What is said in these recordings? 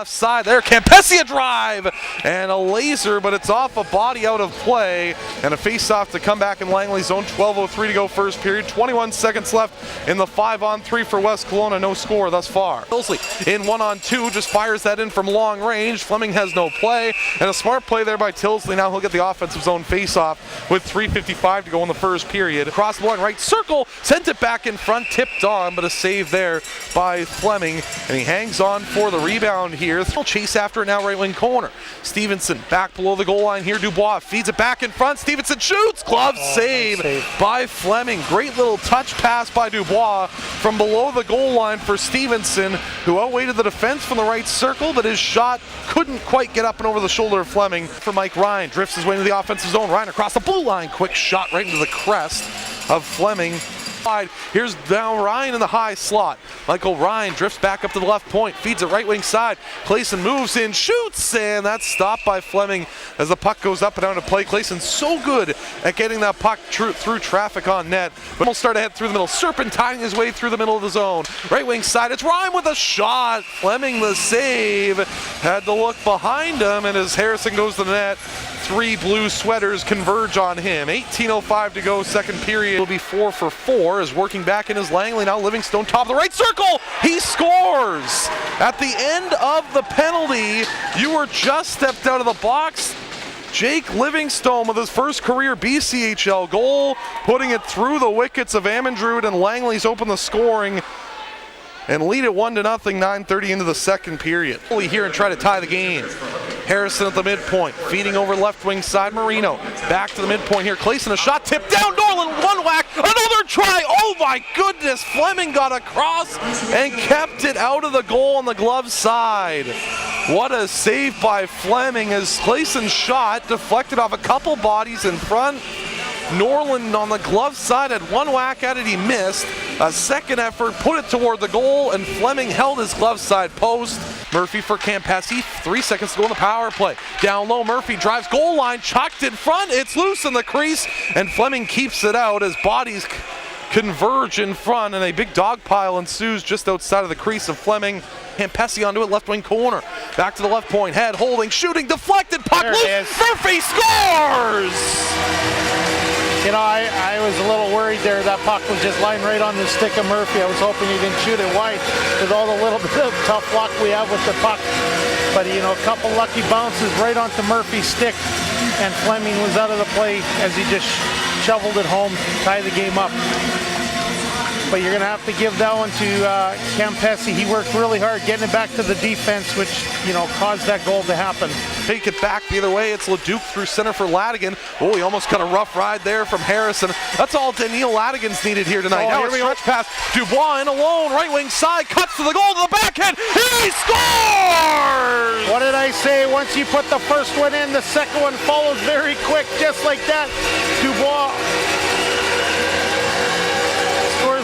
left side there. Campesi a drive and a laser, but it's off a body out of play. And a face-off to come back in Langley's zone. 12:03 to go first period. 21 seconds left in the 5-on-3 for West Kelowna. No score thus far. Tilsley in 1-on-2, just fires that in from long range. Fleming has no play, and a smart play there by Tilsley. Now he'll get the offensive zone face-off with 3:55 to go in the first period. Across the line, right circle, sent it back in front, tipped on, but a save there by Fleming, and he hangs on for the rebound here. They'll chase after it now, right wing corner. Stevenson back below the goal line here. Dubois feeds it back in front. Stevenson shoots. Glove save by Fleming. Great little touch pass by Dubois from below the goal line for Stevenson, who outweighted the defense from the right circle, but his shot couldn't quite get up and over the shoulder of Fleming. For Mike Ryan, drifts his way into the offensive zone. Ryan across the blue line. Quick shot right into the crest of Fleming. Here's now Ryan in the high slot. Michael Ryan drifts back up to the left point, feeds it right wing side. Clayson moves in, shoots, and that's stopped by Fleming as the puck goes up and out of play. Clayson's so good at getting that puck through traffic on net. But he'll start ahead through the middle, serpentining his way through the middle of the zone. Right wing side, it's Ryan with a shot. Fleming the save. Had to look behind him, and as Harrison goes to the net, three blue sweaters converge on him. 18:05 to go, second period. Will be 4 for 4 as working back in his Langley. Now Livingstone, top of the right circle. He scores! At the end of the penalty, you were just stepped out of the box. Jake Livingstone with his first career BCHL goal, putting it through the wickets of Amandrood, and Langley's open the scoring and lead it 1-0, 9:30 into the second period. Here and try to tie the game. Harrison at the midpoint, feeding over left wing side. Marino back to the midpoint here. Clayson, a shot tipped down. Norland, one whack, another try. Oh my goodness, Fleming got across and kept it out of the goal on the glove side. What a save by Fleming as Clayson's shot deflected off a couple bodies in front. Norland on the glove side had one whack at it, he missed. A second effort, put it toward the goal, and Fleming held his glove side post. Murphy for Campesi, 3 seconds to go in the power play. Down low, Murphy drives goal line, chucked in front, it's loose in the crease, and Fleming keeps it out as bodies converge in front, and a big dog pile ensues just outside of the crease of Fleming. Campesi onto it, left wing corner. Back to the left point, head, holding, shooting, deflected, puck loose, Murphy scores! You know, I was a little worried there. That puck was just lying right on the stick of Murphy. I was hoping he didn't shoot it wide with all the little bit of tough luck we have with the puck. But, you know, a couple lucky bounces right onto Murphy's stick, and Fleming was out of the play as he just shoveled it home, tie the game up. But you're going to have to give that one to Campesi. He worked really hard getting it back to the defense, which, you know, caused that goal to happen. Take it back the other way. It's Leduc through center for Ladigan. Oh, he almost got a rough ride there from Harrison. That's all Daniil Ladigan's needed here tonight. Now a stretch pass. Dubois in alone, right wing side, cuts to the goal to the backhand. He scores! What did I say? Once you put the first one in, the second one follows very quick, just like that. Dubois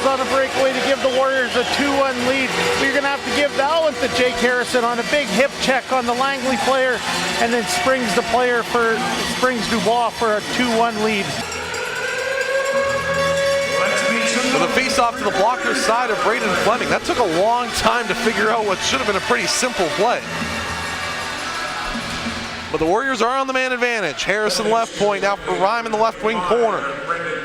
on a breakaway to give the Warriors a 2-1 lead. You're going to have to give that one to Jake Harrison on a big hip check on the Langley player, and then springs Dubois for a 2-1 lead. So the face-off to the blocker side of Braden Fleming. That took a long time to figure out what should have been a pretty simple play. But the Warriors are on the man advantage. Harrison left point now for Ryan in the left wing corner.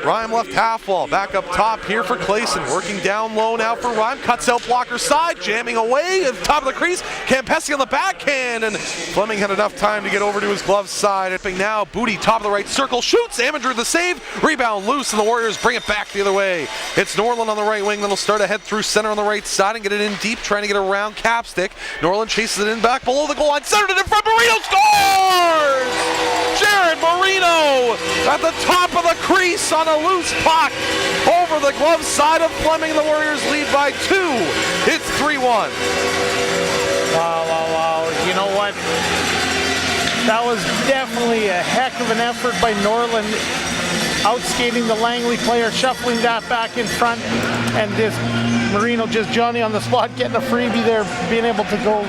Ryan left half wall, back up top here for Clayson, working down low now for Ryan, cuts out blocker side, jamming away at the top of the crease, Campesi on the backhand, and Fleming had enough time to get over to his glove side. Now Booty, top of the right circle, shoots, Amandrood the save, rebound loose, and the Warriors bring it back the other way. It's Norland on the right wing, then he'll start ahead through center on the right side and get it in deep, trying to get around Capstick. Norland chases it in back below the goal line, centered it in front, Marino scores! Jared Marino at the top of the crease on a loose puck over the glove side of Fleming. The Warriors lead by 2. It's 3-1. Wow. You know what? That was definitely a heck of an effort by Norland, outskating the Langley player, shuffling that back in front, and this Marino just Johnny on the spot, getting a freebie there, being able to go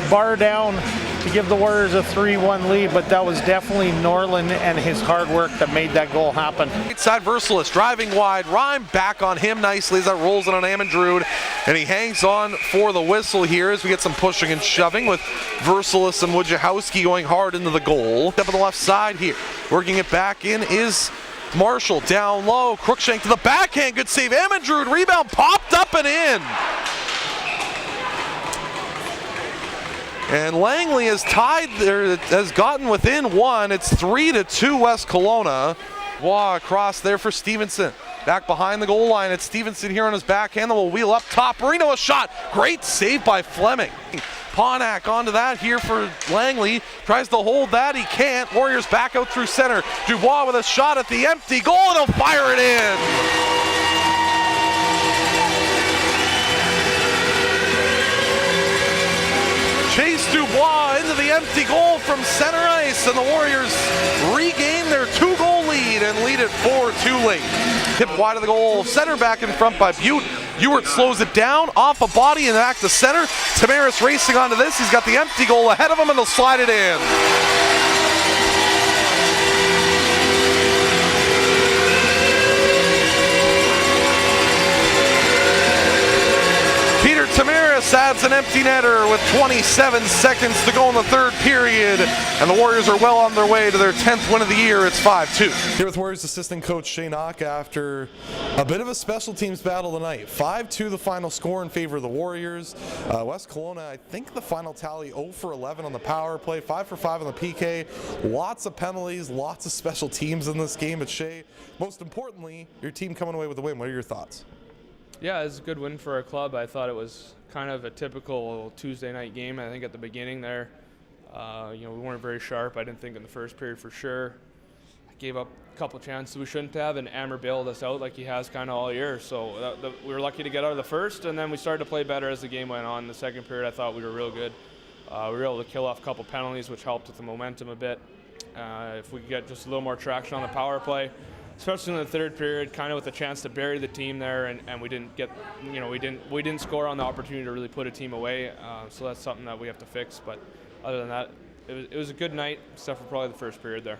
bar down to give the Warriors a 3-1 lead, but that was definitely Norland and his hard work that made that goal happen. Right side Versailles driving wide, Rhyme back on him nicely as that rolls in on Amandrud, and he hangs on for the whistle here as we get some pushing and shoving with Versailles and Wojciechowski going hard into the goal. Up on the left side here, working it back in is Marshall down low, Crookshank to the backhand, good save, Amandrud, rebound popped up and in. And Langley has tied there, has gotten within one. It's 3-2 West Kelowna. Wow, across there for Stevenson. Back behind the goal line, it's Stevenson here on his backhand. We'll wheel up top. Marino a shot. Great save by Fleming. Ponak onto that here for Langley. Tries to hold that. He can't. Warriors back out through center. Dubois with a shot at the empty goal, and he'll fire it in. Chase Dubois into the empty goal from center ice, and the Warriors regain their 2-goal lead and lead it 4-2 late. Tip wide of the goal, center back in front by Butte. Ewart slows it down, off a body and back to center. Tamaris racing onto this, he's got the empty goal ahead of him and he'll slide it in. Tamaris adds an empty netter with 27 seconds to go in the third period, and the Warriors are well on their way to their 10th win of the year. It's 5-2. Here with Warriors assistant coach Shane Ock after a bit of a special teams battle tonight. 5-2 the final score in favor of the Warriors. West Kelowna, I think the final tally 0 for 11 on the power play, 5 for 5 on the PK. Lots of penalties, lots of special teams in this game. But Shay, most importantly, your team coming away with the win. What are your thoughts? Yeah, it's a good win for our club. I thought it was kind of a typical Tuesday night game. I think at the beginning there, we weren't very sharp. I didn't think in the first period for sure. I gave up a couple chances we shouldn't have, and Amber bailed us out like he has kind of all year. So we were lucky to get out of the first, and then we started to play better as the game went on. In the second period, I thought we were real good. We were able to kill off a couple penalties, which helped with the momentum a bit. If we could get just a little more traction on the power play, especially in the third period, kind of with a chance to bury the team there, and we didn't get, we didn't score on the opportunity to really put a team away. So that's something that we have to fix. But other than that, it was a good night, except for probably the first period there.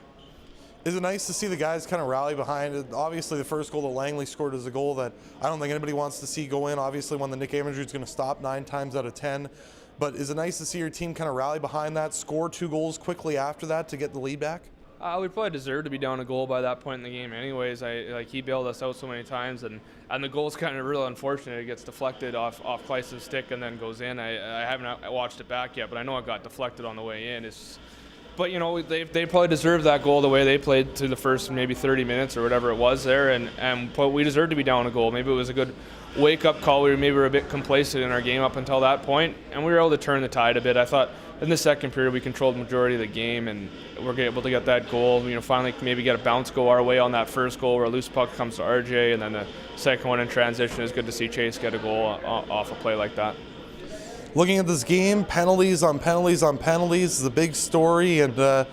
Is it nice to see the guys kind of rally behind it? Obviously, the first goal that Langley scored is a goal that I don't think anybody wants to see go in. Obviously, one that Nick Amandrew's going to stop 9 times out of 10. But is it nice to see your team kind of rally behind that, score 2 goals quickly after that to get the lead back? We probably deserved to be down a goal by that point in the game anyways. He bailed us out so many times, and the goal's kind of real unfortunate. It gets deflected off Kleiss's stick and then goes in. I haven't watched it back yet, but I know it got deflected on the way in. But they probably deserved that goal the way they played through the first maybe 30 minutes or whatever it was there, but we deserved to be down a goal. Maybe it was a good wake-up call. We were a bit complacent in our game up until that point, and we were able to turn the tide a bit. I thought in the second period we controlled the majority of the game, and we're able to get that goal. Finally maybe get a bounce go our way on that first goal where a loose puck comes to RJ, and then the second one in transition. It's good to see Chase get a goal off a play like that. Looking at this game, penalties on penalties on penalties is a big story, and 0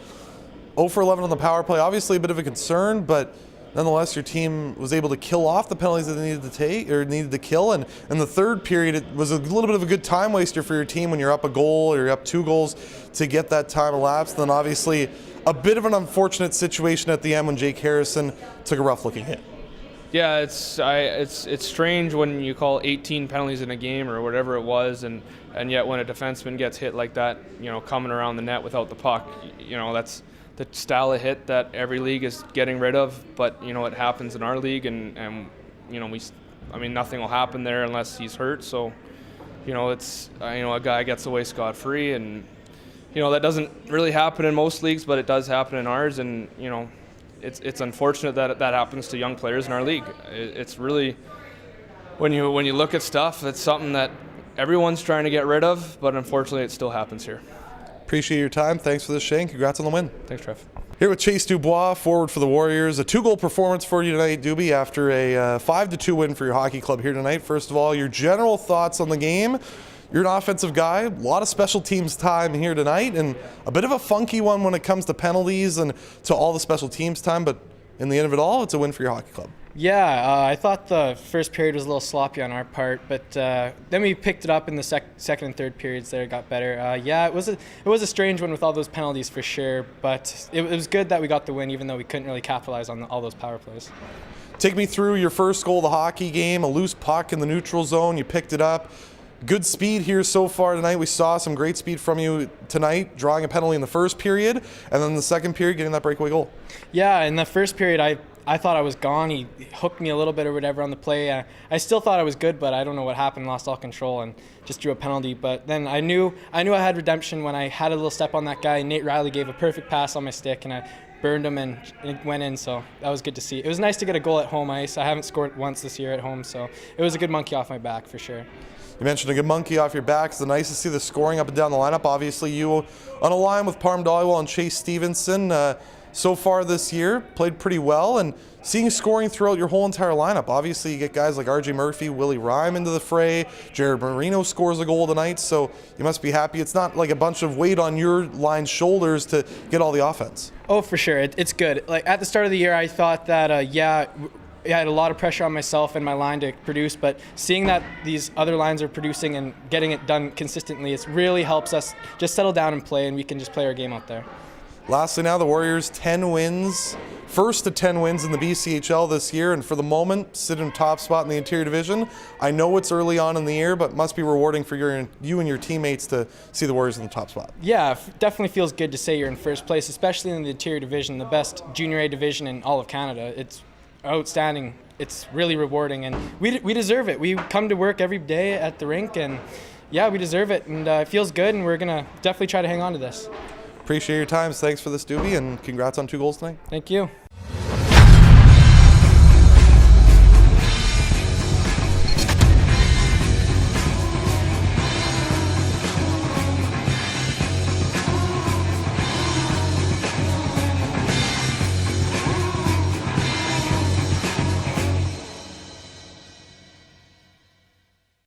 for 11 on the power play. Obviously a bit of a concern, but nonetheless, your team was able to kill off the penalties that they needed to take or needed to kill. And in the third period, it was a little bit of a good time waster for your team when you're up a goal or you're up 2 goals to get that time elapsed. Then obviously a bit of an unfortunate situation at the end when Jake Harrison took a rough looking hit. Yeah, it's strange when you call 18 penalties in a game or whatever it was, and yet when a defenseman gets hit like that, coming around the net without the puck, that's the style of hit that every league is getting rid of. But it happens in our league, and nothing will happen there unless he's hurt. So it's a guy gets away scot-free, and that doesn't really happen in most leagues, but it does happen in ours. And it's unfortunate that happens to young players in our league. It's really, when you look at stuff, that's something that everyone's trying to get rid of, but unfortunately it still happens here. Appreciate your time. Thanks for this, Shane. Congrats on the win. Thanks, Trev. Here with Chase Dubois, forward for the Warriors. A 2-goal performance for you tonight, Doobie, after a 5-2 win for your hockey club here tonight. First of all, your general thoughts on the game. You're an offensive guy. A lot of special teams time here tonight, and a bit of a funky one when it comes to penalties and to all the special teams time, but in the end of it all, it's a win for your hockey club. Yeah, I thought the first period was a little sloppy on our part, but then we picked it up in the second and third periods there, got better. Yeah, it was a strange one with all those penalties for sure, but it was good that we got the win even though we couldn't really capitalize on all those power plays. Take me through your first goal of the hockey game, a loose puck in the neutral zone, you picked it up. Good speed here so far tonight. We saw some great speed from you tonight, drawing a penalty in the first period, and then the second period getting that breakaway goal. Yeah, in the first period I thought I was gone. He hooked me a little bit or whatever on the play. I still thought I was good, but I don't know what happened. Lost all control and just drew a penalty. But then I knew I had redemption when I had a little step on that guy. Nate Riley gave a perfect pass on my stick, and I burned him, and it went in. So that was good to see. It was nice to get a goal at home ice. I haven't scored once this year at home, so it was a good monkey off my back for sure. You mentioned a good monkey off your back. It's nice to see the scoring up and down the lineup. Obviously, you on a line with Parm Dollywell and Chase Stevenson so far this year, played pretty well, and seeing scoring throughout your whole entire lineup. Obviously, you get guys like RJ Murphy, Willie Rime into the fray. Jared Marino scores a goal tonight, so you must be happy. It's not like a bunch of weight on your line's shoulders to get all the offense. Oh, for sure. It's good. Like at the start of the year, I thought that, I had a lot of pressure on myself and my line to produce, but seeing that these other lines are producing and getting it done consistently, it really helps us just settle down and play, and we can just play our game out there. Lastly now, the Warriors 10 wins, first to 10 wins in the BCHL this year, and for the moment sit in top spot in the interior division. I know it's early on in the year, but must be rewarding for you and your teammates to see the Warriors in the top spot. Yeah, definitely feels good to say you're in first place, especially in the interior division, the best junior A division in all of Canada. It's outstanding. It's really rewarding, and we deserve it. We come to work every day at the rink, and yeah, we deserve it, and it feels good, and we're gonna definitely try to hang on to this. Appreciate your time. Thanks for this, Doobie, and congrats on 2 goals tonight. Thank you.